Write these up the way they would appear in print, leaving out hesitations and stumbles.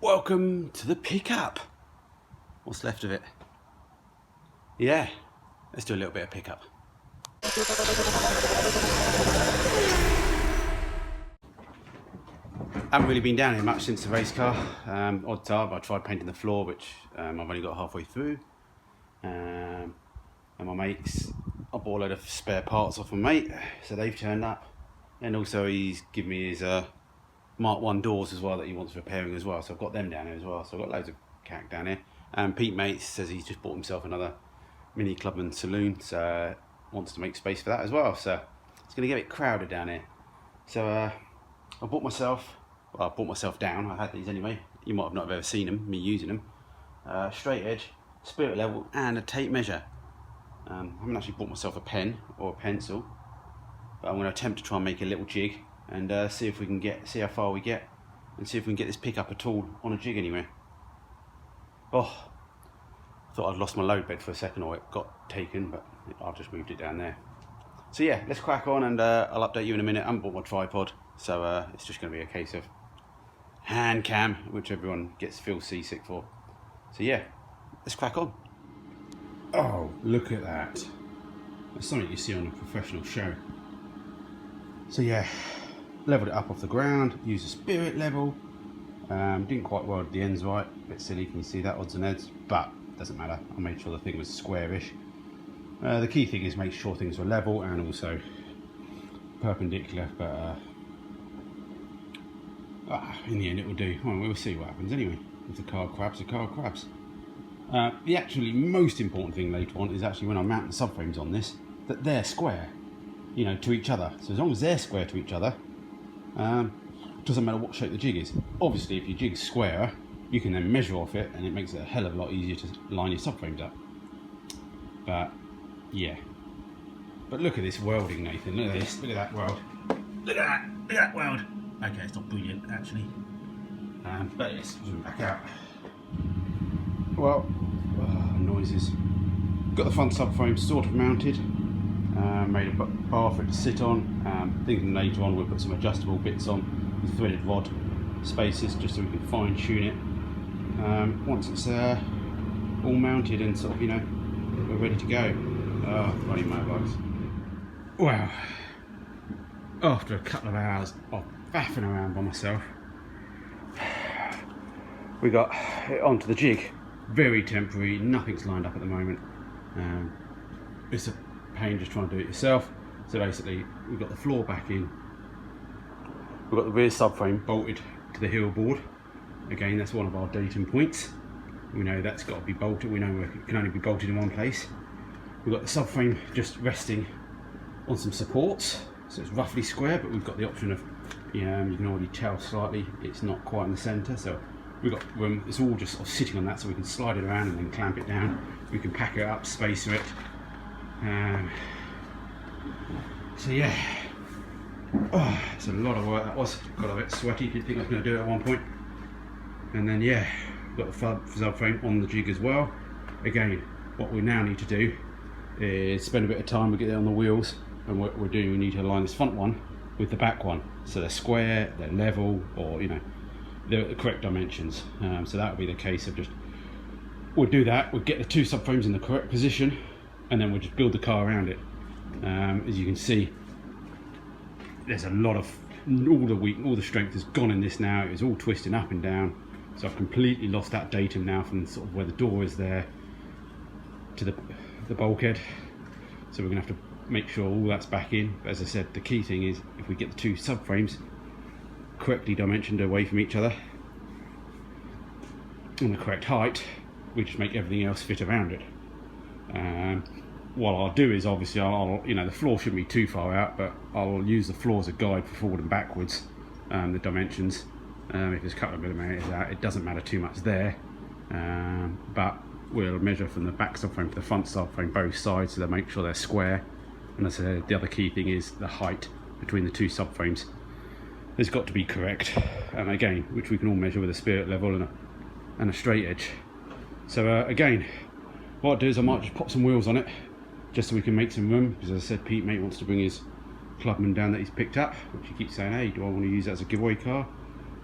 Welcome to the pickup. What's left of it? Yeah, let's do a little bit of pickup. Haven't really been down here much since the race car. Odds are I tried painting the floor, which I've only got halfway through. And my mates, I bought a load of spare parts off my mate, so they've turned up. And also he's given me his Mark 1 doors as well that he wants repairing as well, so I've got them down here as well. So I've got loads of cack down here. Pete Mates says he's just bought himself another mini clubman saloon, so wants to make space for that as well. So it's going to get a bit crowded down here. So I bought myself down. I had these anyway. You might have not have ever seen them, me using them. Straight edge, spirit level, and a tape measure. I haven't actually bought myself a pen or a pencil, but I'm going to attempt to try and make a little jig and see if we can see how far we get, and see if we can get this pickup at all on a jig anywhere. Oh, I thought I'd lost my load bed for a second, or it got taken, but I've just moved it down there. So yeah, let's crack on, and I'll update you in a minute. I haven't bought my tripod, so it's just going to be a case of hand cam, which everyone feels seasick for. So yeah, let's crack on. Oh, look at that. That's something you see on a professional show. So yeah, leveled it up off the ground, used a spirit level. Didn't quite weld the ends right, a bit silly, can you see that, odds and ends, but doesn't matter. I made sure the thing was squarish. The key thing is make sure things were level and also perpendicular, but in the end it will do. Well, we'll see what happens anyway. If the car crabs, the car crabs. The actually most important thing later on is actually when I mount the subframes on this, that they're square, to each other. So as long as they're square to each other, doesn't matter what shape the jig is. Obviously, if your jig's squarer, you can then measure off it, and it makes it a hell of a lot easier to line your subframes up. But yeah, but look at this welding, Nathan. Look at this. Look at that weld. Look at that. Look at that weld. Okay, it's not brilliant actually, but let's zoom back out. Well, noises. Got the front subframe sort of mounted. Made a bar for it to sit on. Thinking later on we'll put some adjustable bits on with threaded rod spaces, just so we can fine tune it. Once it's all mounted and sort of, we're ready to go. Oh, bloody motorbikes. Wow. After a couple of hours of faffing around by myself, we got it onto the jig. Very temporary, nothing's lined up at the moment. It's a pain just trying to do it yourself. So basically, we've got the floor back in. We've got the rear subframe bolted to the heel board. Again, that's one of our dating points. We know that's got to be bolted. We know it can only be bolted in one place. We've got the subframe just resting on some supports. So it's roughly square, but we've got the option of, you can already tell slightly it's not quite in the centre. So we've got room. It's all just sort of sitting on that, so we can slide it around and then clamp it down. We can pack it up, spacer it. So yeah, it's a lot of work that was. Got a bit sweaty, didn't think I was going to do it at one point. And then yeah, got the subframe on the jig as well. Again, what we now need to do is spend a bit of time, we get it on the wheels, and what we're doing, we need to align this front one with the back one, so they're square, they're level, or they're the correct dimensions. So that would be the case of we'll do that, we'll get the two subframes in the correct position, and then we'll just build the car around it. As you can see, there's a lot of, all the strength has gone in this now. It's all twisting up and down, so I've completely lost that datum now from sort of where the door is there to the bulkhead. So we're going to have to make sure all that's back in. But as I said, the key thing is if we get the two subframes correctly dimensioned away from each other on the correct height, we just make everything else fit around it. What I'll do is obviously the floor shouldn't be too far out, but I'll use the floor as a guide for forward and backwards, the dimensions. If there's a couple of millimeters out, it doesn't matter too much there, but we'll measure from the back subframe to the front subframe, both sides, so they make sure they're square. And as I said, the other key thing is the height between the two subframes has got to be correct, and again, which we can all measure with a spirit level and a straight edge. So again, what I'll do is I might just pop some wheels on it, just so we can make some room, because as I said, Pete Mate wants to bring his clubman down that he's picked up, which he keeps saying, hey, do I want to use that as a giveaway car?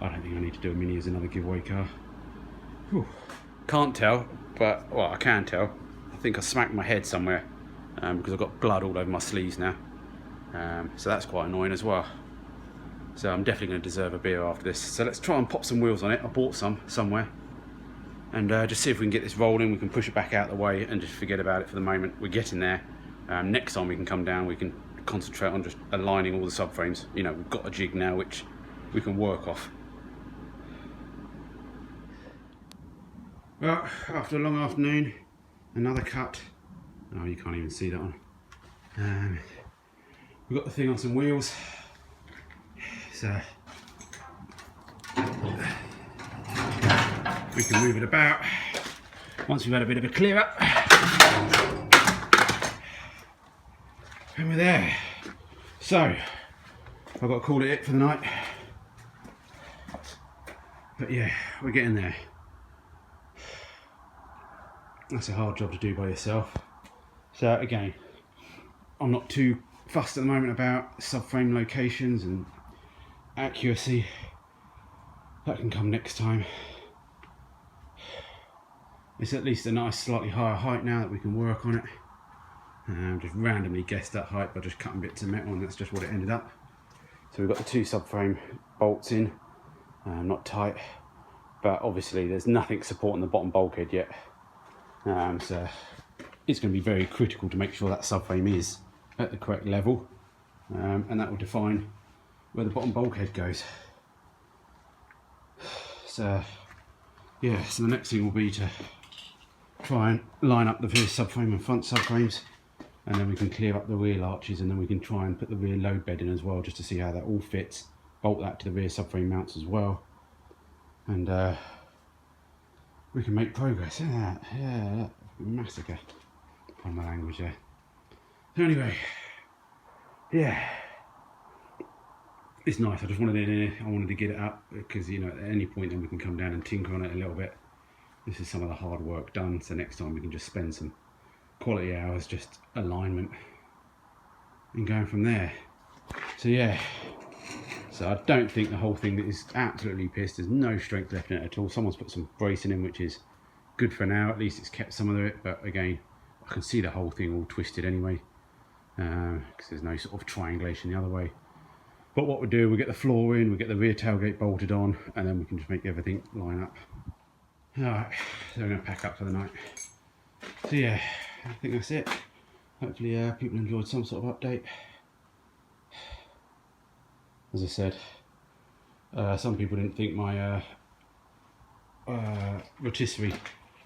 I don't think I need to do a Mini as another giveaway car. Whew. Can't tell, but, well, I can tell. I think I smacked my head somewhere because I've got blood all over my sleeves now. So that's quite annoying as well. So I'm definitely going to deserve a beer after this. So let's try and pop some wheels on it. I bought some somewhere. And just see if we can get this rolling. We can push it back out the way and just forget about it for the moment. We're getting there. Next time we can come down, we can concentrate on just aligning all the subframes. You know, we've got a jig now which we can work off. Well, after a long afternoon, another cut. Oh, you can't even see that one. We've got the thing on some wheels. So we can move it about once we've had a bit of a clear up. And we're there. So I've got to call it for the night. But yeah, we're getting there. That's a hard job to do by yourself. So again, I'm not too fussed at the moment about subframe locations and accuracy. That can come next time. It's at least a nice slightly higher height now that we can work on it. Just randomly guessed that height by just cutting bits of metal, and that's just what it ended up. So we've got the two subframe bolts in, not tight, but obviously there's nothing supporting the bottom bulkhead yet. So it's going to be very critical to make sure that subframe is at the correct level, and that will define where the bottom bulkhead goes. So yeah, so the next thing will be to try and line up the rear subframe and front subframes, and then we can clear up the wheel arches, and then we can try and put the rear load bed in as well, just to see how that all fits. Bolt that to the rear subframe mounts as well, and we can make progress. Yeah, massacre. Pardon my language there. So anyway, yeah, it's nice. I just wanted it in here. I wanted to get it up because, you know, at any point then we can come down and tinker on it a little bit. This is some of the hard work done, so next time we can just spend some quality hours, just alignment, and going from there. So yeah, so I don't think the whole thing is absolutely pissed. There's no strength left in it at all. Someone's put some bracing in, which is good for now. At least it's kept some of it, but again, I can see the whole thing all twisted anyway, because there's no sort of triangulation the other way. But what we'll do, we'll get the floor in, we'll get the rear tailgate bolted on, and then we can just make everything line up. Alright, so we're going to pack up for the night. So yeah, I think that's it. Hopefully people enjoyed some sort of update. As I said, some people didn't think my rotisserie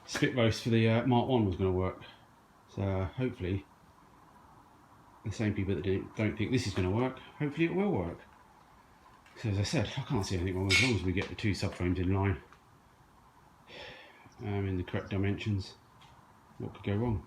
spit roast for the Mark 1 was going to work. So hopefully the same people that don't think this is going to work, hopefully it will work. So as I said, I can't see anything wrong as long as we get the two subframes in line, in the correct dimensions. What could go wrong?